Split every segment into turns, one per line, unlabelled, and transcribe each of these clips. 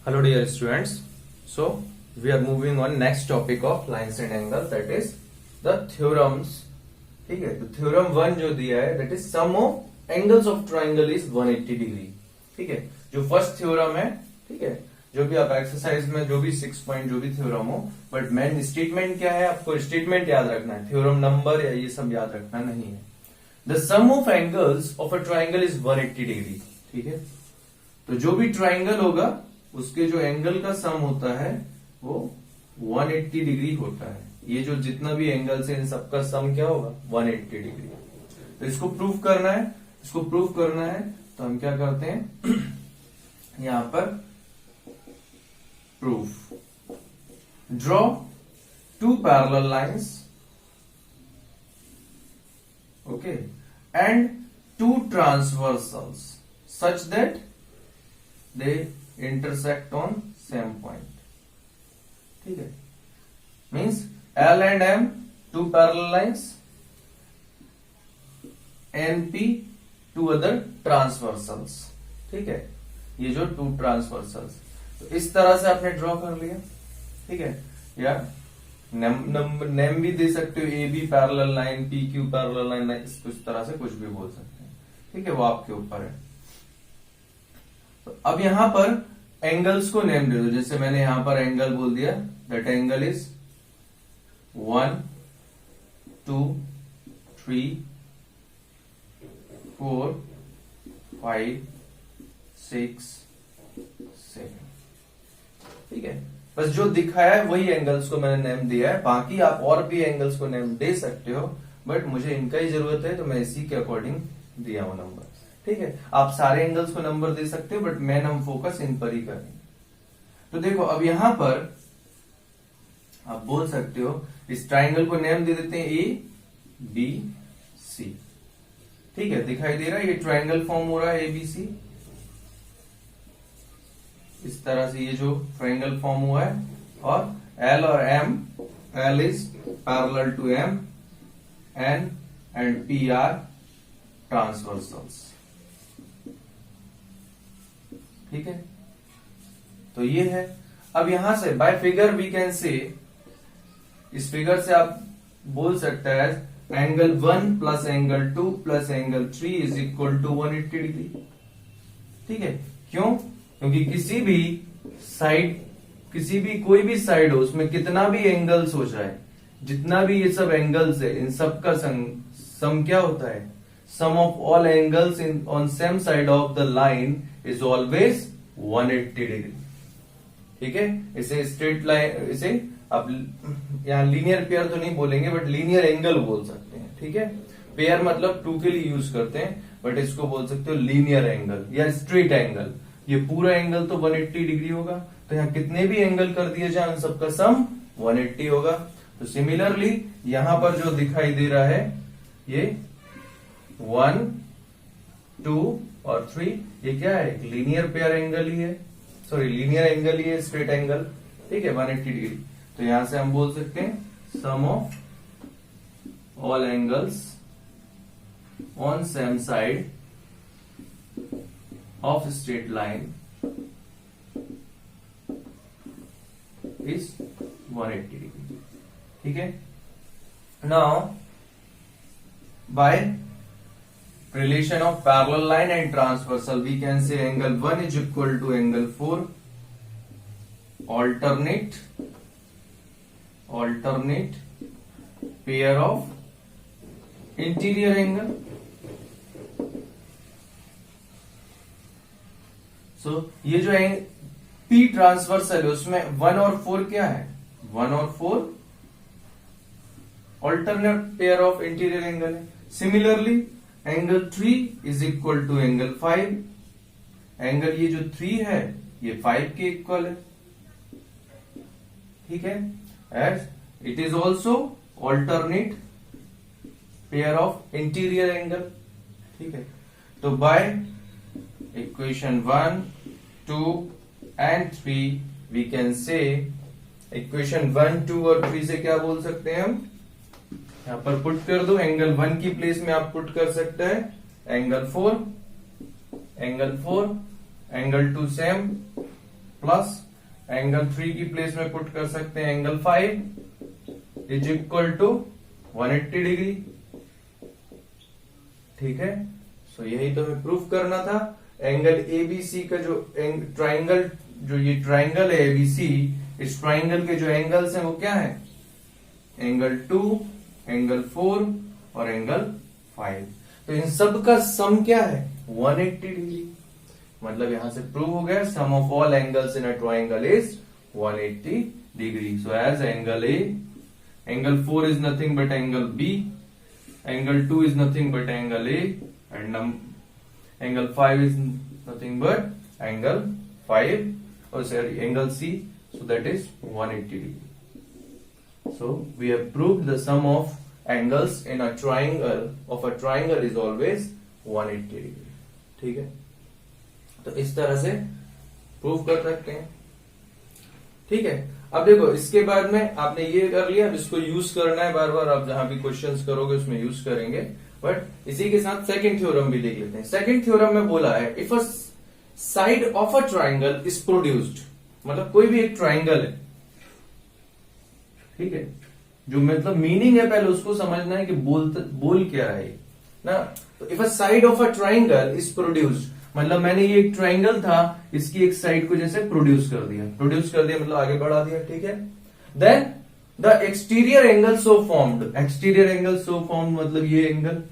Hello dear students. So we are moving on next topic of lines and angles, that is the theorems. ठीक है, तो theorem 1 जो दिया है that is sum of angles of triangle is 180 degree. ठीक है, जो first theorem है. ठीक है, जो भी आप एक्सरसाइज में जो भी 6 पॉइंट जो भी थ्योरम हो, बट मेन स्टेटमेंट क्या है, आपको स्टेटमेंट याद रखना है, थ्योरम नंबर या ये सब याद रखना नहीं है. The sum of angles of a triangle is 180 degree. ठीक है, तो जो भी ट्राइंगल होगा उसके जो एंगल का सम होता है वो 180 डिग्री होता है. ये जो जितना भी एंगल्स है इन सबका सम क्या होगा, 180 डिग्री. तो इसको प्रूव करना है, तो हम क्या करते हैं यहां पर proof. Draw two parallel lines, okay, and two transversals such that they intersect on same point. ठीक है, means L and M two parallel lines, NP two other transversals. ठीक है, ये जो टू ट्रांसवर्सल्स, तो इस तरह से आपने ड्रॉ कर लिया. ठीक है, या नेम भी दे सकते हो, A B parallel line, P Q parallel line, इस तरह से कुछ भी बोल सकते हैं. ठीक है, वो आपके ऊपर है. तो अब यहां पर एंगल्स को नेम दे दो. जैसे मैंने यहां पर एंगल बोल दिया, दैट एंगल इज 1 2 3 4 5 6 7. ठीक है, बस जो दिखाया है वही एंगल्स को मैंने नेम दिया है. बाकी आप और भी एंगल्स को नेम दे सकते हो, बट मुझे इनका ही जरूरत है तो मैं इसी के अकॉर्डिंग दिया हूं नंबर. ठीक है, आप सारे एंगल्स को नंबर दे सकते हो, बट मेन हम फोकस इन पर ही करेंगे. तो देखो, अब यहां पर आप बोल सकते हो, इस ट्राइंगल को नेम दे देते हैं ए बी सी. ठीक है, दिखाई दे रहा है, ये ट्राइंगल फॉर्म हो रहा है ए बी सी. इस तरह से ये जो ट्राइंगल फॉर्म हुआ है, और एल और M, L is parallel to M, N and P are transversals. ठीक है, तो ये है. अब यहां से बाय फिगर वी कैन से, इस फिगर से आप बोल सकते हैं angle 1 plus angle 2 plus angle 3 is equal to 180 degree. ठीक है, क्यों? क्योंकि किसी भी साइड, कोई भी साइड हो, उसमें कितना भी एंगल्स हो जाए, जितना भी ये सब एंगल्स है, इन सब का सम क्या होता है, sum of all angles in on same side of the line is always 180 degree. ठीक है, इसे स्ट्रेट लाइन, इसे आप यहां लीनियर पेयर तो नहीं बोलेंगे, बट लीनियर एंगल बोल सकते हैं. ठीक है, पेयर मतलब टू के लिए यूज करते हैं, बट इसको बोल सकते हो लीनियर एंगल या स्ट्रेट एंगल. ये पूरा एंगल तो 180 डिग्री होगा, तो यहां कितने भी एंगल कर दिए जाए उन सबका सम 180 होगा. तो सिमिलरली यहां पर जो दिखाई दे रहा है, ये 1 2 और 3, ये क्या है, लीनियर पेयर एंगल ही है, सॉरी लीनियर एंगल ही है, स्ट्रेट एंगल. ठीक है, 180 डिग्री. तो यहां से हम बोल सकते हैं sum of all angles on same side of straight line is 180 degree. ठीक है, now by relation of parallel line and transversal we can say angle 1 is equal to angle 4 alternate pair of interior angle. so ये जो P transversal है उसमें 1 और 4 क्या है, 1 और 4 alternate pair of interior angle है. similarly angle 3 is equal to angle 5. Angle ये जो 3 है ये 5 के इक्वल है. ठीक है, as it is also alternate pair of interior angle. ठीक है, तो by equation 1 2 and 3 we can say, equation 1 2 और 3 से क्या बोल सकते हैं हम, यहां पर पुट कर दो. एंगल 1 की प्लेस में आप पुट कर सकते हैं angle 4, angle 2 same, plus angle 3 की प्लेस में पुट कर सकते हैं angle 5 is equal to 180 degree. ठीक है, सो यही तो हमें प्रूफ करना था। एंगल एबीसी का जो ट्राइंगल, जो ये ट्राइंगल है एबीसी, इस ट्राइंगल के जो एंगल्स हैं वो क्या है, एंगल 2, एंगल 4 और एंगल 5। तो इन सब का सम क्या है, 180 डिग्री। मतलब यहां से प्रूव हो गया sum of all angles in a triangle is 180 degree. So as angle A, angle 4 is nothing but angle B, angle 2 is nothing but angle A, and angle 5 is nothing but angle 5, or sorry, angle C, so that is 180 degree. So we have proved the sum of angles in a triangle is always 180 degree. ठीक है, तो इस तरह से prove कर सकते हैं। ठीक है, अब देखो इसके बाद में आपने ये कर लिया, अब इसको यूज करना है बार बार, आप जहां भी क्वेश्चंस करोगे उसमें यूज करेंगे। बट इसी के साथ सेकंड थ्योरम भी देख लेते हैं। सेकंड थ्योरम में बोला है if a side of a triangle is produced, मतलब कोई भी एक ट्राइंगल है, ठीक है, जो मतलब मीनिंग है पहले उसको समझना है कि बोल क्या है ना। तो if a side of a triangle is produced, मतलब मैंने ये एक ट्राइंगल था, इसकी एक साइड को जैसे प्रोड्यूस कर दिया मतलब आगे बढ़ा दिया। ठीक है, then the exterior angle so formed, exterior angle so formed मतलब ये angle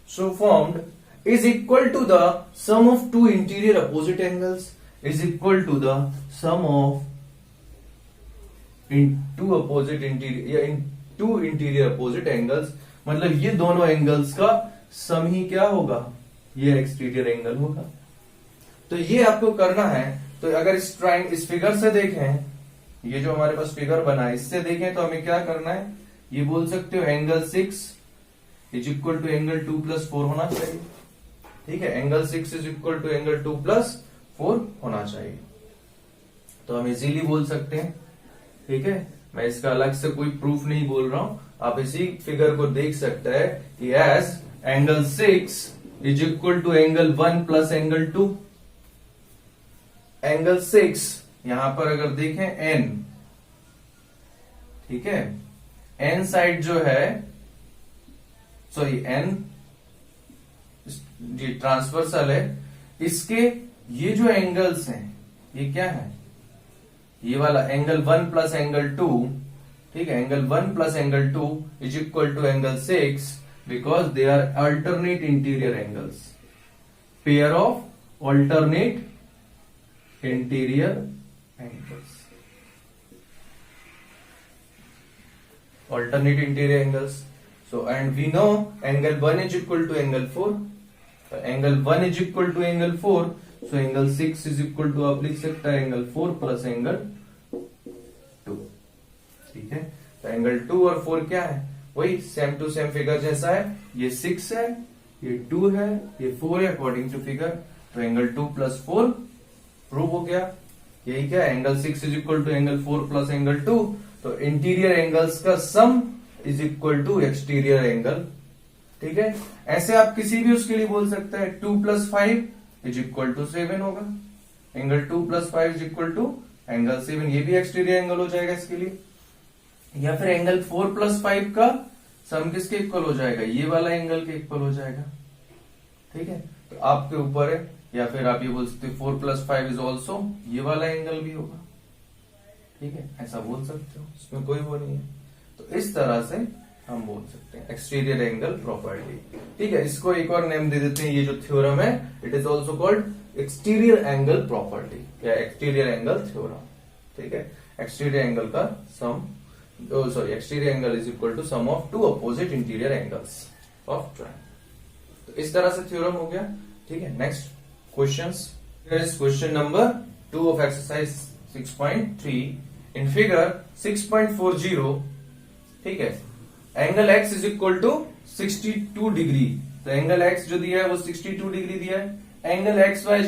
so formed is equal to the sum of two interior opposite angles, is equal to the sum of in two opposite interior, या in two interior opposite angles, मतलब ये दोनों angles का सम ही क्या होगा, ये एक्सटीरियर एंगल होगा। तो ये आपको करना है। तो अगर इस फिगर से देखें, ये जो हमारे पास फिगर बना है इससे देखें तो हमें क्या करना है, ये बोल सकते हो angle 6 is equal to angle 2 plus 4 होना चाहिए। ठीक है, angle 6 is equal to angle 2 plus 4 होना चाहिए, तो हम इजीली बोल सकते हैं। ठीक है, मैं इसका अलग से कोई प्रूफ नहीं बोल रहा हूं, आप इसी फिगर को देख सकते हैं कि as angle 6 is equal to angle 1 plus angle 2। Angle 6 यहां पर अगर देखें n, ठीक है, n साइड जो है, सॉरी n जी ट्रांसवर्सल है, इसके ये जो एंगल्स हैं ये क्या है, ये वाला एंगल 1 प्लस एंगल 2, ठीक है, angle 1 plus angle 2 is equal to angle 6 because they are alternate interior angles, pair of alternate interior angles, alternate interior angles. So and we know angle 1 is equal to angle 4, so angle 1 is equal to angle 4, so angle 6 is equal to, आप लिख सकता है angle 4 plus angle 2। ठीक है, तो angle 2 और 4 क्या है, वही सेम टू सेम फिगर जैसा है, ये 6 है, ये 2 है, ये 4 है अकॉर्डिंग टू फिगर। तो एंगल 2 प्लस 4 प्रूव हो गया। यही क्या, angle 6 is equal to angle 4 plus angle 2। तो इंटीरियर एंगल्स का sum is equal to exterior angle. ठीक है, ऐसे आप किसी भी उसके लिए बोल सकते हैं, 2 प्लस 5 इज इक्वल टू 7 होगा, angle 2 plus 5 is equal to angle 7, ये भी एक्सटीरियर एंगल हो जाएगा इसके लिए। या फिर एंगल 4 प्लस 5 का सम किसके इक्वल हो जाएगा, ये वाला एंगल के इक्वल हो जाएगा। ठीक है, तो आपके ऊपर है, या फिर आप ये बोल सकते हो 4 प्लस 5 इज ऑल्सो, ये वाला एंगल भी होगा। ठीक है, ऐसा बोल सकते हो, इसमें कोई वो नहीं है। तो इस तरह से हम बोल सकते हैं एक्सटीरियर एंगल प्रॉपर्टी। ठीक है, इसको एक और नेम दे देते हैं, ये जो थ्योरम है it is also called exterior angle property या एक्सटीरियर एंगल थ्योरम। ठीक है, एक्सटीरियर एंगल का सम, exterior angle is equal to sum of two opposite interior angles of triangle। तो इस तरह से थ्योरम हो गया। ठीक है, next questions, here is question number 2 of exercise 6.3 in figure 6.40। ठीक है, angle x is equal to 62 degree, तो एंगल x जो दिया है वो 62 डिग्री दिया है। Angle x y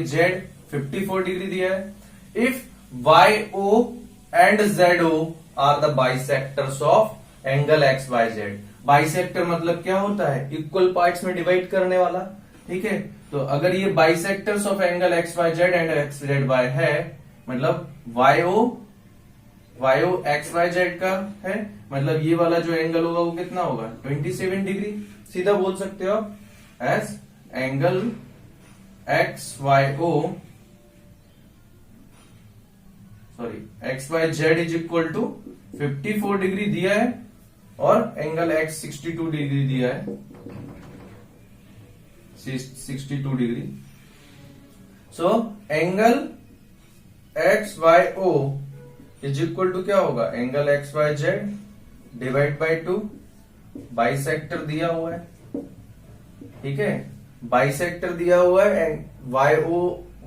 z 54 degree दिया है। If YO and ZO are the bisectors of angle XYZ। Bisector मतलब क्या होता है, इक्वल पार्ट्स में डिवाइड करने वाला। ठीक है। तो अगर ये bisectors of angle X Y Z and X Z Y है, मतलब Y O X Y Z का है, मतलब ये वाला जो एंगल होगा वो कितना होगा 27 डिग्री। सीधा बोल सकते हो आप as angle X Y O X Y Z is equal to 54 degree दिया है और एंगल एक्स 62 डिग्री दिया है, 62 degree. So angle X Y O is equal to क्या होगा, angle X Y Z divide by 2, bisector दिया हुआ है, ठीक है, बाइसेक्टर दिया हुआ है and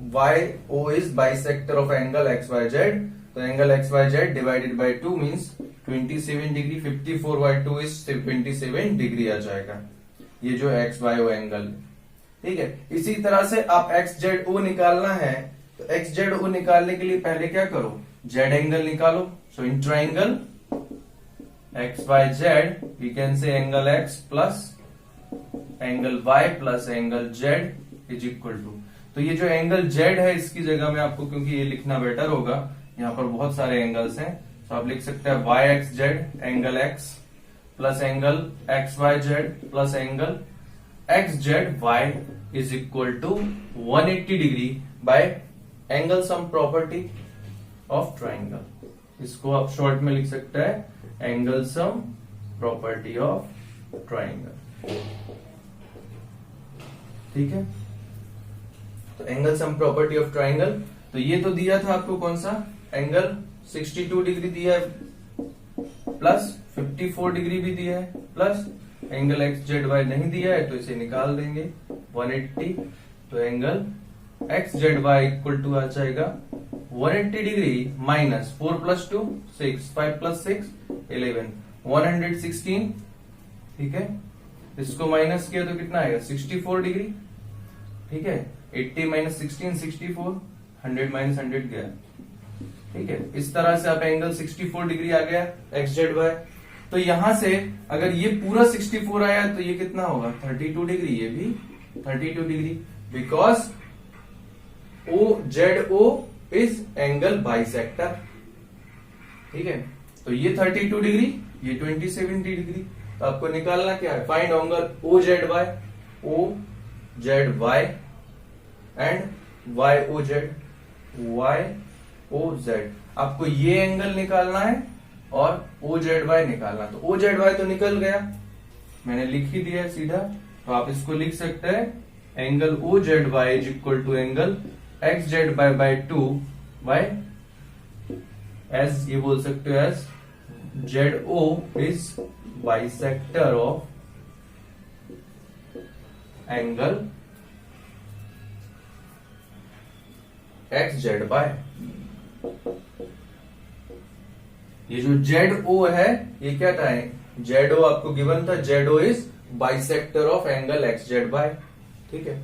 Y O is bisector of angle X Y Z, तो angle X Y Z divided by 2 means 27 degree, 54 by 2 is 27 degree आ जाएगा, ये जो एक्स वाई ओ एंगल, ठीक है। इसी तरह से आप एक्स जेड ओ निकालना है, तो एक्स जेड ओ निकालने के लिए पहले क्या करो, जेड एंगल निकालो। So in triangle X Y Z we can say angle X plus angle Y plus angle Z is equal to, तो ये जो एंगल जेड है इसकी जगह में आपको, क्योंकि ये लिखना बेटर होगा, यहाँ पर बहुत सारे एंगल्स हैं, तो आप लिख सकते हैं Y X Z angle X plus angle X Y Z plus angle X Z Y is equal to 180 degree by angle sum property of triangle. इसको आप शॉर्ट में लिख सकते हैं angle sum property of triangle, ठीक है। तो angle sum property of triangle, तो ये तो दिया था आपको कौन सा, एंगल 62 डिग्री दिया है प्लस 54 डिग्री भी दिया है plus angle X Z Y नहीं दिया है, तो इसे निकाल देंगे 180, तो angle X Z Y equal to आ जाएगा 180 डिग्री माइनस 4 प्लस 2 6, 5 प्लस 6 11, 116, ठीक है। इसको माइनस किया तो कितना आएगा 64 डिग्री, ठीक है। 80 माइनस 16 64, 100 माइनस 100 गया, ठीक है। इस तरह से आप एंगल 64 डिग्री आ गया एक्स जेड वाई। तो यहां से अगर ये पूरा 64 आया तो ये कितना होगा 32 डिग्री, ये भी 32 degree, because O Z O is angle bisector, ठीक है। तो ये 32 डिग्री, ये 27 डिग्री, तो आपको निकालना क्या है, find angle O Z Y and Y O Z, आपको ये एंगल निकालना है और ओ जेड वाई निकालना। तो ओ जेड वाई तो निकल गया, मैंने लिख ही दिया सीधा, तो आप इसको लिख सकते हैं angle O Z Y is equal to angle X Z Y by 2 by as, ये बोल सकते हो as Z O is bisector of angle X Z Y. ये जो जेड ओ है ये क्या था, जेड ओ आपको गिवन था, Z O is bisector of angle X Z Y, ठीक है।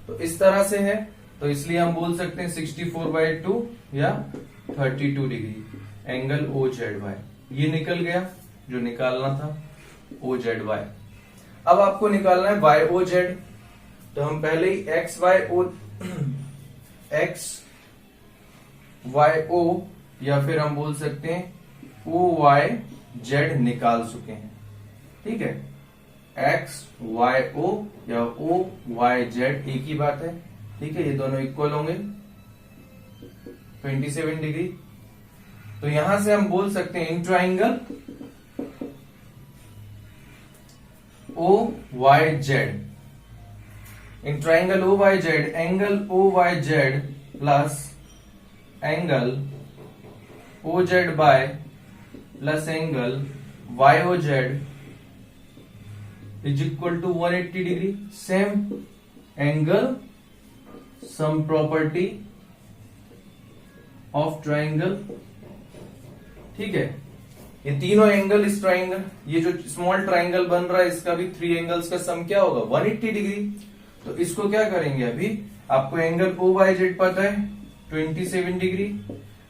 तो इस तरह से है, तो इसलिए हम बोल सकते हैं 64 बाई 2 या 32 degree angle O Z Y, ये निकल गया जो निकालना था ओ जेड वाई। अब आपको निकालना है वाई ओ जेड, तो हम पहले ही एक्स वाई ओ या फिर हम बोल सकते हैं ओ वाई जेड निकाल चुके हैं, ठीक है। एक्स वाई ओ या ओ वाई जेड एक ही बात है, ठीक है, ये दोनों इक्वल होंगे 27 डिग्री। तो यहां से हम बोल सकते हैं in triangle O Y Z, in triangle O Y Z angle O Y Z plus angle O Z Y plus angle Y O Z is equal to 180 degree, same angle sum property of triangle, ठीक है। ये तीनों angle इस triangle, ये जो small triangle बन रहा है इसका भी 3 एंगल्स का सम क्या होगा 180 डिग्री। तो इसको क्या करेंगे, अभी आपको एंगल ओ वाई जेड पता है 27 degree,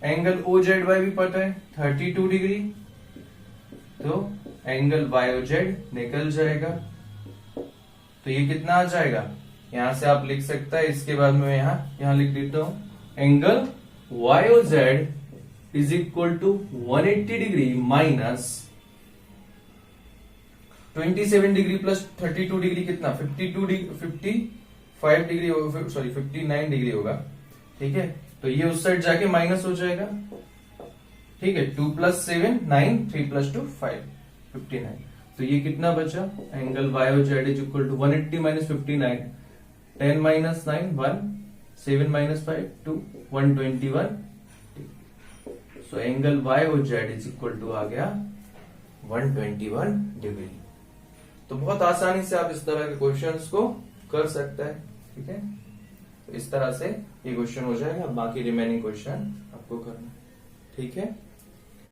angle O Z Y भी पता है 32 डिग्री, तो एंगल वाई ओ जेड निकल जाएगा, तो ये कितना आ जाएगा यहां से आप लिख सकता है, इसके बाद में यहां लिख देता हूं angle Y O Z is equal to 180 degree minus 27 degree plus 32 degree कितना 52 डिग्री 55 डिग्री होगा, सॉरी 59 डिग्री होगा। ठीक है, तो ये उस साइड जाके माइनस हो जाएगा। ठीक है, 2 + 7 9, 3 + 2 5 59। तो ये कितना बचा, angle Y O Z is equal to 180 minus 59, 10 minus 9 1, 7 minus 5 2, 121। So angle Y O Z is equal to आ गया 121 डिग्री। तो बहुत आसानी से आप इस तरह के क्वेश्चंस को कर सकते हैं। ठीक है, तो इस तरह से ये क्वेश्चन हो जाएगा, बाकी रिमेनिंग क्वेश्चन आपको करना। ठीक है।